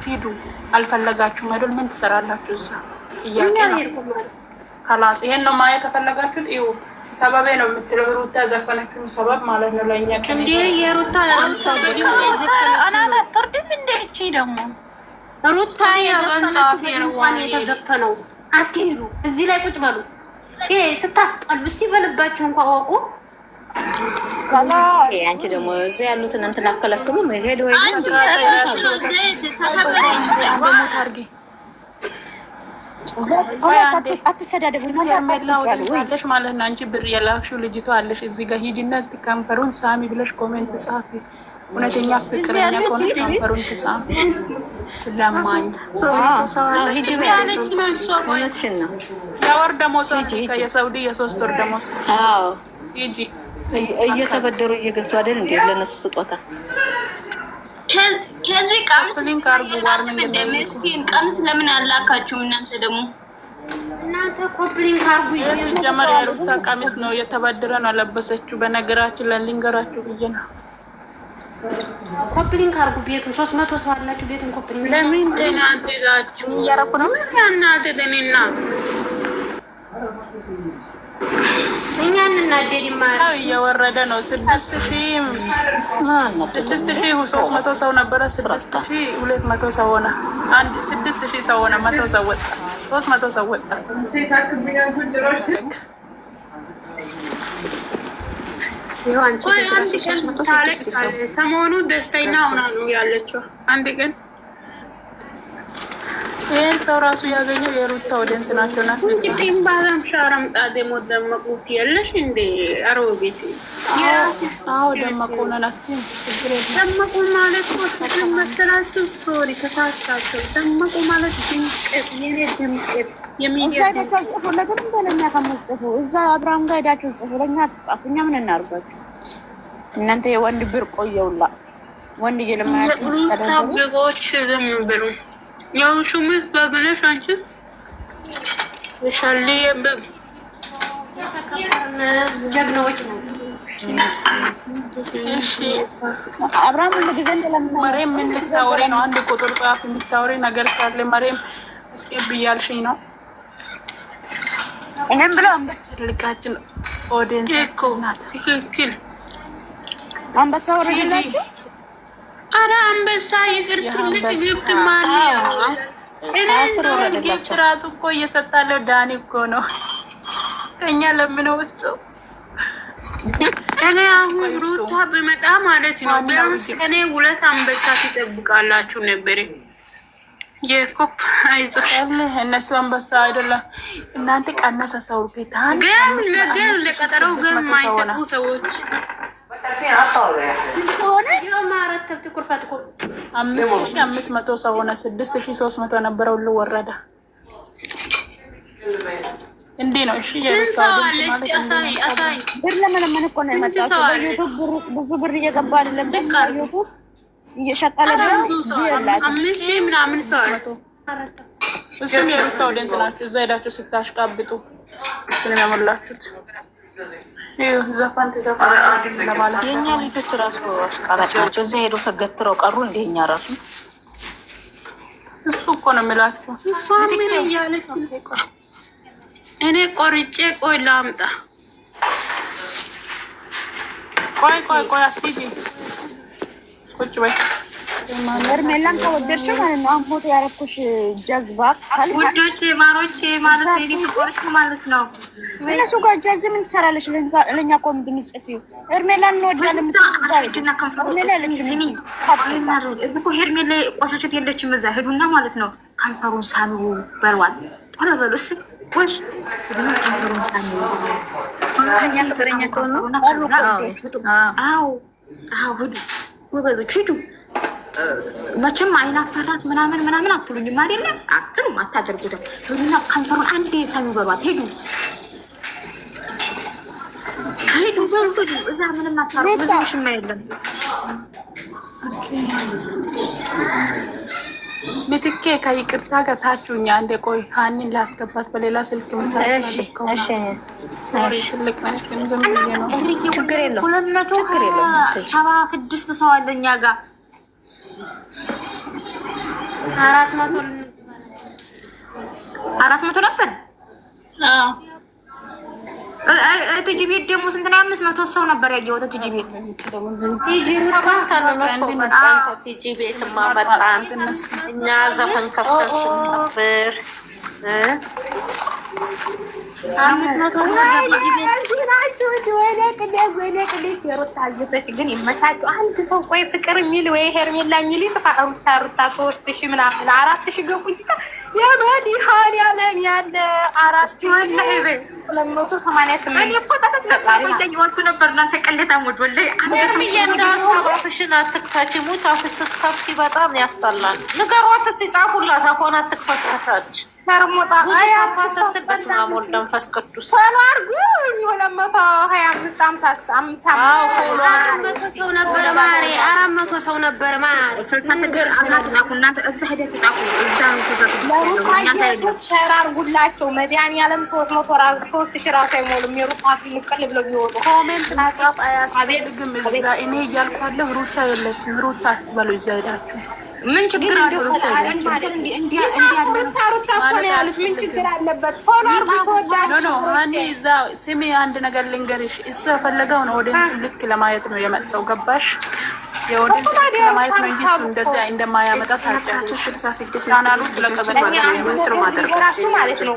አትሂዱ አልፈለጋችሁም አይደል? ምን ትሰራላችሁ እዛ? ጥያቄ ነው። ከላስ ይሄን ነው ማየት ተፈለጋችሁት? ይሁ ሰበቤ ነው የምትለው ሩታ ዘፈነችው ሰበብ ማለት ነው ለኛ እንዴ የሩታ አናታ ጥርድም እንደልቺ ደግሞ ሩታ የተዘፈነው አትሄዱ፣ እዚህ ላይ ቁጭ በሉ። ይሄ ስታስጠሉ እስቲ በልባችሁ እንኳን ወቁ። አንቺ ደግሞ እዚህ ያሉትን እንትን አከለክሉም። ሄዶ አትሰዳደቡ ማለት ነው። አንቺ ብር የላክሽው ልጅቷ አለሽ እዚህ ጋር ሂጂና እስቲ ከንፈሩን ሳሚ ብለሽ ኮሜንት ጻፊ። እውነተኛ ፍቅረኛ ከሆነ ከንፈሩን ትሳሚ። ለማኝ የወር ደሞዝ የሳውዲ የ3 ወር ደሞዝ ሂጂ እየተበደሩ እየገዙ አይደል እንዴ ለነሱ ስጦታ። ከዚህ ቀምስ ለምን አላካችሁም እናንተ ደግሞ? እናንተ ኮፕሊንግ አርጉ። ጀመር የሩታ ቀሚስ ነው የተበደረ ነው ለበሰችው። በነገራችን ለሊንገራችሁ ብዬ ነው። ኮፕሊንግ አርጉ። ቤቱ 300 ሰው አላችሁ። ቤቱን ኮፕሊንግ ለምን ተናደዳችሁ? እያረኩ ነው ያናደደኝና እኛንና ዴዲማር እየወረደ ነው። 6300 ሰው ነበረ። 6200 ሰው ሆነ። 6000 ሰው ሆነ። 100 ሰው ወጣ። 300 ሰው ወጣ። ሰሞኑ ደስተኛ ሆና ነው ያለችው። አንድ ቀን ይህን ሰው ራሱ ያገኘው የሩታ ወደንስ ናቸው ናት ጭም ባለም ሻረምጣ ደሞ ደመቁት የለሽ እንዴ አሮቤት አዎ ደመቁ ናት። ደመቁ ማለት ነው መሰላችሁ። ሶሪ ተሳሳችሁ። ደመቁ ማለት ድምቀት የኔ ድምቀት እዛ ሄዳችሁ ጽፉ። ለምን በለኛ ከምጽፉ እዛ አብርሃም ጋር ሄዳችሁ ጽፉ። ለኛ ጻፉ። እኛ ምን እናርጋችሁ? እናንተ የወንድ ብር ቆየውላ ወንድ እየለማያችሁ ታበጎች ዝም ብሉ። ያው ሹምት በግነሽ አንቺ ሻሊ በግ ጀግናዎች ነው። እሺ አብርሃም ለጊዜ እንደለምን ማርያም ምን ልታወሪ ነው? አንድ ቁጥር ጻፍ። ልታወሪ ነገር ካለ ማርያም እስኪ ብያልሽኝ ነው። እኔም ብለው አንበሳ ልካችን ኦዲየንስ ናት። ትክክል አንበሳ ወረደላችሁ። አረ አንበሳ ይቅር ትልቅ ግብት ማርያም እኔ ግብት ራሱ እኮ እየሰጣለው ዳኒ እኮ ነው ከኛ ለምን ወስዶ እኔ አሁን ሩታ በመጣ ማለት ነው ቢያንስ ከኔ 2 አንበሳ ትጠብቃላችሁ ነበር። የኮፕ አይዞሽ እነሱ አንበሳ አይደለም እናንተ ቀነሰ ሰው ቤታን ግን ለቀጠረው ግን ማይሰጡ ሰዎች ሆነ ማረት ተኩርፋት እኮ 5500 ሰው ሆነ። 6300 ነበረ ሁሉ ወረደ። እንዴ ነው እሺ አሳይ ብር ለምን እኮ ነው የመጣው? በዩቲዩብ ብዙ ብር እየገባ አይደለም። በዩቲዩብ እየሸቀለ ነው። 5000 ምናምን ሰው እሱም የሩታ ኦዲየንስ ናቸው። እዛ ሄዳችሁ ስታሽቃብጡ እሱን ያመላችሁት ዘፋን ተዘፋን ለማለት የኛ ልጆች ራሱ አሽቃባጭ ናቸው። እዛ ሄዶ ተገትረው ቀሩ። እንደኛ ራሱ እሱ እኮ ነው የምላችሁ። እሷ ምን እያለች እኔ ቆርጬ ቆይ ላምጣ። ቆይ አትሂጂ ቁጭ በይ። ሄርሜላን ከወደድሽው ማለት ነው አሞት ያረኩሽ ጀዝባ ውዶቼ ማሮቼ ማለት ነው ሊቆርሽ ማለት ነው። እነሱ ጋር ጀዝ ምን ትሰራለች? ለኛ እኮ ምንድን ጽፊው ሄርሜላን እንወዳለን ሄርሜላ ቆሻሸት የለችም። እዛ ሄዱና ማለት ነው ከንፈሩን ሳሚው በሏል። ቶሎ በሉ እስ ወሽ ከንፈሩን ሳሚው እኛ ፍቅረኛ ከሆኑ አዎ ሂዱ ወበዞች ሂዱ። መቼም አይናፋራት ምናምን አትሉኝም አይደለ? አትሉም፣ አታደርጉትም። ሄዱና ከንፈሩን አንዴ ሳሚው በሏት። ሄዱ በሉ እዛ ምንም አታሩ ብዙ ሽማ የለም። ምትኬ ከይቅርታ ጋር ታችሁኛ እንደ ቆይ ሀኒን ላስገባት በሌላ ስልክ ምታስፈልከው። እሺ ትልቅ ነሽ ግን ነው ችግር የለውም። 276 ሰው አለ እኛ ጋር 400 ነበር። እትጂ ቤት ደግሞ ስንት ነው? 500 ሰው ነበር ያየሁት። እትጂ ቤት ቲጂ ቤት ማመጣን እኛ ዘፈን ከፍተን ስንጨፍር ግን ይመቻችሁ። አንድ ሰው ቆይ ፍቅር የሚል ወይ ሄርሜላ የሚል ሩታ 3000 ምናምን 4000 ገቡ እንጂ የመድኃኒዓለም ያለ 4288 ነበር። እናንተ ቀለታሞች ወላሂ አፍሽን አትክፈቺ። ሙት አፍሽ ስትከፍቺ በጣም ያስጠላል። ንገሯት እስኪ ጻፉላት። አፏን አትክፈት። ተርሞጣ ሰፋ ስትል በስመ አብ ወወልድ ወመንፈስ ቅዱስ ሰላርጉ 225 ሰው ነበረ ማሬ 400 ሰው ነበረ ማሬ 66 እናንተ እዛ ሄደት ጻፉ። እዛ ሸራርጉላቸው መድኃኒዓለም 300000 ራሱ አይሞሉም። የሩታ ንቅል ብለው ቢወጡ ኮሜንት ናጻፍ አያስፈልግም። እዛ እኔ እያልኳለሁ ሩታ የለችም። ሩታ አስበሉ እዛ ሄዳችሁ ምን ችግር አለው? ሩታ ያሉት ምን ችግር አለበት? ፎሎወር ሰወዳቸው እኔ እዛ ስሚ፣ አንድ ነገር ልንገርሽ። እሱ የፈለገውን ኦዲየንስ ልክ ለማየት ነው የመጣው። ገባሽ? የኦዲየንስ ልክ ለማየት ነው እንጂ እሱ እንደዚያ እንደማያመጣ ታውቂያለሽ። 66 ቻናሉ ስለቀበላችሁ ማለት ነው።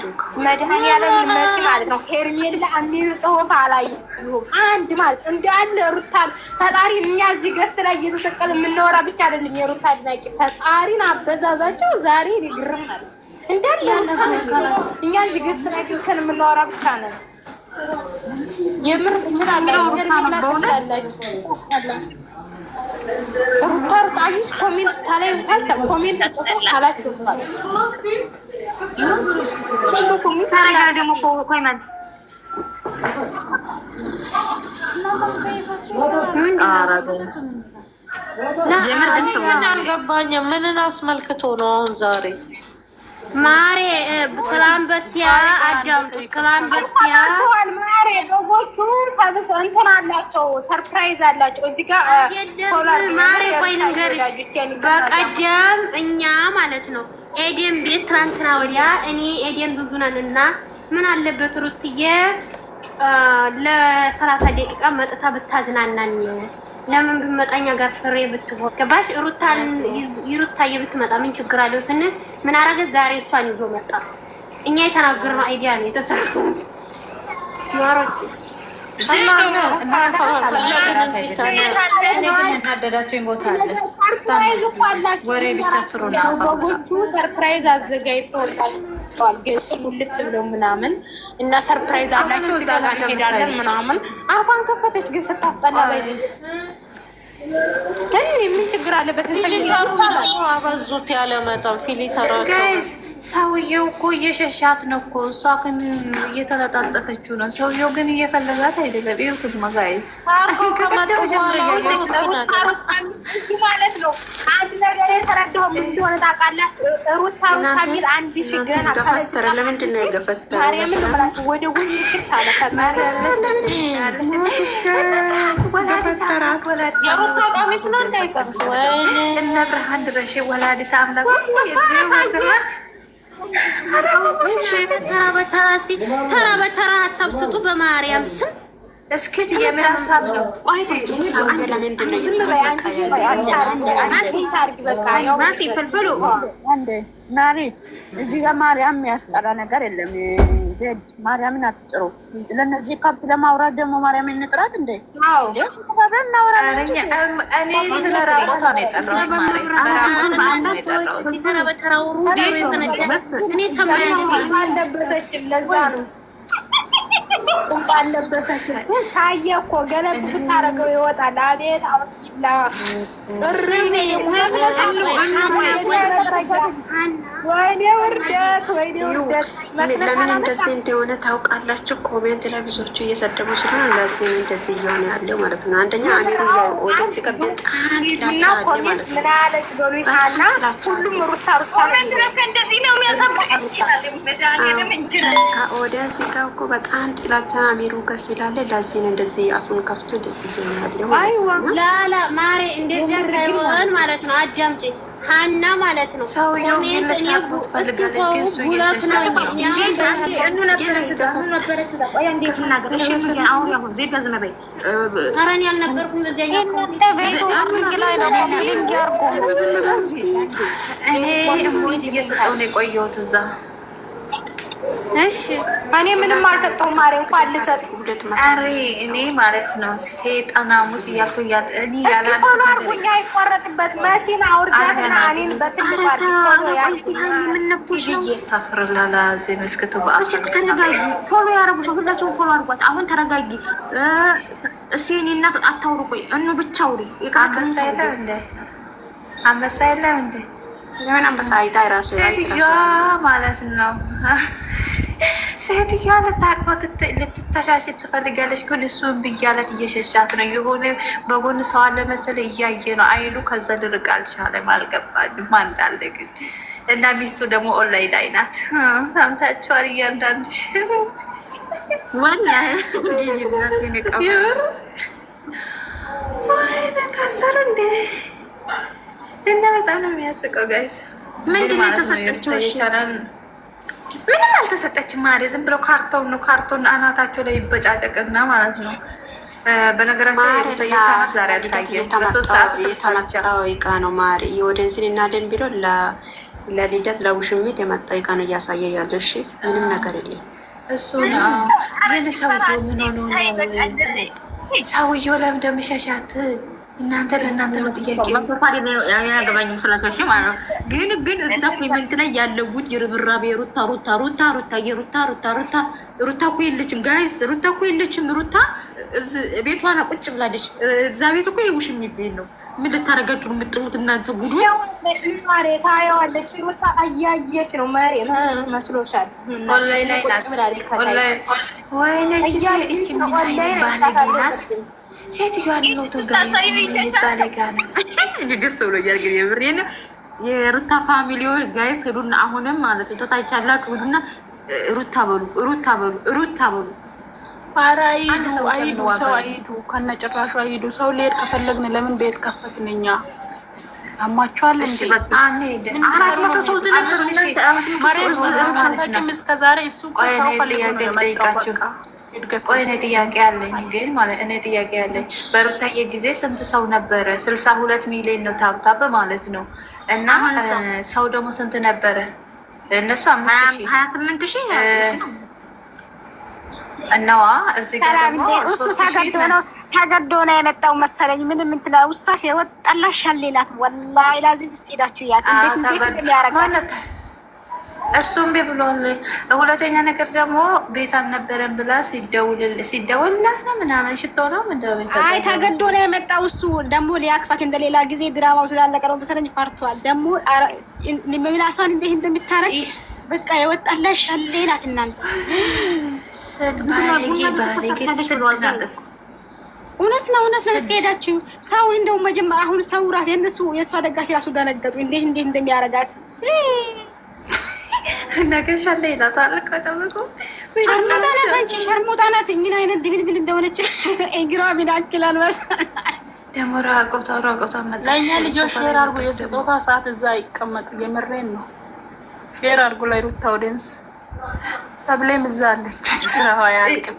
መድኃኒዓለም መሲ ማለት ነው። ሄርሜላ የሚል ጽሑፍ አላየሁም። አንድ ማለት እንዳለ ሩታ ፈጣሪ እኛ እዚህ ገስት ላይ እየተሰቀለ የምናወራ ብቻ አይደለም። የሩታ አድናቂ ፈጣሪን አበዛዛቸው ዛሬ ይግርም ማለት እንዳለ እኛ እዚህ ገስት ላይ ከን የምናወራ ብቻ ነን። የምር ትችላላችሁ። ሄርሜላ ትችላላችሁ። ሩታ ሩጣይስ ኮሜንት ታላይ እንኳን ኮሜንት ጥቁ ካላችሁ እንኳን ኮሜንት ታረጋ ደግሞ ኮሜንት የምር ደስ አልገባኝም። ምንን አስመልክቶ ነው አሁን ዛሬ ማሬ? ትላንት በስቲያ አዳምጡ። ትላንት በስቲያ ማሬ በጎቹ ሰብስ እንትን አላቸው፣ ሰርፕራይዝ አላቸው እዚህ ጋር ማሬ። ቆይ ልንገርሽ፣ በቀደም እኛ ማለት ነው ኤዴን ቤት ትላንትና ወዲያ እኔ ኤዴን ብዙ ነን እና ምን አለበት ሩትዬ ለ30 ደቂቃ መጥታ ብታዝናናኝ፣ ለምን ብመጣኛ ጋር ፍሬ ብትሆን ገባሽ? ሩታዬ ብትመጣ ምን ችግር አለው ስንል ምን አረገ? ዛሬ እሷን ይዞ መጣ። እኛ የተናገርነው አይዲያ ነው የተሰራው ማሮች በጎቹ ሰርፕራይዝ አዘጋጅተውላቸዋል። ገጽ ሙልት ብለው ምናምን እና ሰርፕራይዝ አላቸው። እዛ ጋር እንሄዳለን ምናምን። አፏን ከፈተች ግን ስታስጠላ ባይዘ ምን ችግር አለበት? አበዙት ያለ መጠን ፊሊተራቸው ሰውየው እኮ እየሸሻት ነው እኮ፣ እሷ ግን እየተለጣጠፈችው ነው። ሰውየው ግን እየፈለጋት አይደለም። ይሁት መጋይዝ ማለት ነው። አንድ ነገር የተረዳው ምን እንደሆነ ታውቃላችሁ? ሩታ ሚል 1000 ገና ተፈጠረ። ለምንድን ነው የገፈተረው? ማርያምን ነው ማለት ወደ ጉድ ሽታ ለፈጠረ የሩታ ቀሚስ ነው እንዳይቀምስ ወይ እነ ብርሃን ድረሽ ወላዲተ አምላክ ተራ በተራ ሀሳብ ስጡ። በማርያም ስም እስኪት የምን ሀሳብ ነው? ቆይ ለምንድን ነው ፍልፍሉ ማሪ እዚህ ጋር ማርያም የሚያስጠራ ነገር የለም። ዜድ ማርያምን አትጥሩ። ለነዚህ ከብት ለማውራት ደግሞ ማርያምን እንጥራት እንዴ? እኔ ስለ ራቆቷ ነው የጠራሁት። አለበሰችም ለዛ ነው አለበሰችም። ታየ እኮ ገለብ ብታረገው ይወጣል። አቤት አውጥላ ወይኔ ውርደት፣ ወይኔ ውርደት። ለምን እንደዚህ እንደሆነ ታውቃላችሁ? ኮሜንት ላይ ብዙዎቹ እየሰደቡ ስለሆነ ለዚህ እንደዚህ እየሆነ ያለው ማለት ነው። አንደኛ አሚሩ ወደዚ ከበጣ እና ኮሜንት ምን አለች በሉታና ሁሉም ሩታ ኮሜንት ላይ እንደዚህ ነው ከኦዲየንስ ጋር እኮ በጣም ጥላቻ አሚሩ ጋር ስላለ ለዚህ ነው እንደዚህ አፉን ከፍቶ እንደዚህ እየሆነ ያለው ማለት ነው። ላላ ማሬ እንደዚህ ሳይሆን ማለት ነው። አዳምጪ ሀና ማለት ነው። ሰውየው ግን ልታውቁት ፈልጋለች፣ ግን እሱ እየሸሻት ነው። ኧረ እኔ አልነበርኩም በዚያኛው እኔ እሙጅ እየሰጠው ነው የቆየሁት እዛ። እሺ እኔ ምንም አልሰጠሁም። ማሬ እንኳን ልሰጥ ኧረ እኔ ማለት ነው ሴጣና ሙስ እያልኩ እኔ ያላልኩት ፎሎ አድርጉኝ። አይቆረጥበት መሲና አውርጃትና እኔን በትልቁ ፎሎ ታፍርላላ መስክቱ ተረጋጊ። ፎሎ ያደረጉሽ ሁላችሁም ፎሎ አድርጓት። አሁን ተረጋጊ። እሺ እኔ እናት አታውሩ። ቆይ እኑ ብቻ አውሪ። አንበሳ የለም እንደ አንበሳ የለም እንደ ለምን አንበሳ አይታ ራሱ ሴትዮዋ ማለት ነው። ሴትዮዋ ልታቅፋት ልትተሻሽ ትፈልጋለች፣ ግን እሱን ብያለት እየሸሻት ነው። የሆነ በጎን ሰው አለ መሰለ እያየ ነው አይሉ። ከዛ ልርቅ አልቻለም። አልገባኝም እንዳለ ግን እና ሚስቱ ደግሞ ኦንላይን ላይ ናት። ሰምታችኋል እያንዳንድሽ ወላሂ ታሰሩ እንዴ! እና በጣም ነው የሚያስቀው ጋይስ። ምንድን ነው የተሰጠችው? ምንም አልተሰጠችም ማሪ። ዝም ብለው ካርቶን ነው ካርቶን አናታቸው ላይ ይበጫጨቅና ማለት ነው። በነገራችን የተየቻናት ዛሬ አልታየም። በሶስት ሰዓት የተመጣው እቃ ነው ማሪ። ወደዚህ እናደን ቢሎ ለልደት ለውሽሚት የመጣ እቃ ነው እያሳየ ያለው። እሺ ምንም ነገር የለም። እሱ ነው ግን ሰውዬው ምን ሆኖ ነው? ሰውዬው ለምን እንደሚሸሻት እናንተ ለእናንተ ነው ጥያቄ። ያገባኝ ስላቶች ማለት ነው። ግን እዛ ኮሜንት ላይ ያለው ጉድ ይርብራቤ ሩታ እኮ የለችም ጋይስ። ሩታ እኮ የለችም። ሩታ ቤቷ ና ቁጭ ብላለች። እዛ ቤት እኮ የውሽሚት ቤት ነው። ምን ልታረጋችሁ የምጥሩት እናንተ ጉዱ? ማሬ ታየዋለች። ሩታ አያየች ነው ማሬ መስሎሻል? ኦንላይን ላይ ናት። ወይኔ ባለጌናት ሴትዮዋ ሊሞቱ ባለጋ ነው። ደስ ብሎኛል። ግን የምሬን የሩታ ፋሚሊዎች ጋይስ ሄዱና አሁንም ማለት ነው ተታች ያላችሁ ሄዱና ሩታ በሉ። ኧረ አይሂዱ ሰው አይሂዱ፣ ከነጭራሹ አይሂዱ። ሰው ሊሄድ ከፈለግን ለምን ቤት ከፈትን እኛ? አማቸዋል እንዴ? 400 ሰው ማርያም እስከ ዛሬ እሱ ሰው ፈልጎ ነው የመጣው። ቆይ እኔ ጥያቄ አለኝ ግን ማለት እኔ ጥያቄ አለኝ። በሩታዬ ጊዜ ስንት ሰው ነበረ? 62 ሚሊዮን ነው ታብታብ ማለት ነው። እና ሰው ደግሞ ስንት ነበረ? እነሱ 28,000 እነዋ እዚህ ጋር ደግሞ እሱ ተገዶ ነው የመጣው መሰለኝ። ምንም እንትና ውሳሴ ወጣላሽ ሌላት ወላሂ ላዚም እስጢዳችሁ ያት እንዴት የሚያረጋት እሱም ብሎል። ሁለተኛ ነገር ደግሞ ቤት አልነበረም ብላ ሲደውልላት ነው ምናምን ሽቶ ነው ምንድነው? አይ ተገዶ ነው የመጣው። እሱ ደግሞ ሊያክፋት እንደሌላ ጊዜ ድራማው ስላለቀ ነው መሰለኝ ፈርቷል። ደግሞ ለምላሷን እንዴት እንደምታረግ በቃ የወጣላሽ ሌላት እናንተ ባለጌ እውነት ነው እስከሄዳችሁ ሰው እንደው መጀመሪያ አሁን ሰው ራስ የእሷ ደጋፊ ራሱ ደነገጡ። እንዴት እንደሚያረጋት ነገሻለ ይላታል። ከተመቆ ሸርሙጣ ናት። ምን አይነት ድብልብል እንደሆነች እግሯ ምን አክላል መሰለኝ። ደግሞ ራቆታ መጣ። ለእኛ ልጆች ሼር አድርጉ። የስጦታ ሰዓት እዛ ይቀመጡ። የምሬን ነው። ሼር አድርጉ ላይ ሩታ ኦዲየንስ ሰብሌም እዛ አለች። ስራዋ ያልቅም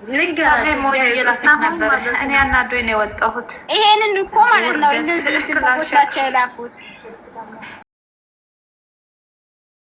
ነበር። እኔ አናዶኝ ነው የወጣሁት። ይሄንን እኮ ማለት ነው እንደዚህ ትቦታቸው የላኩት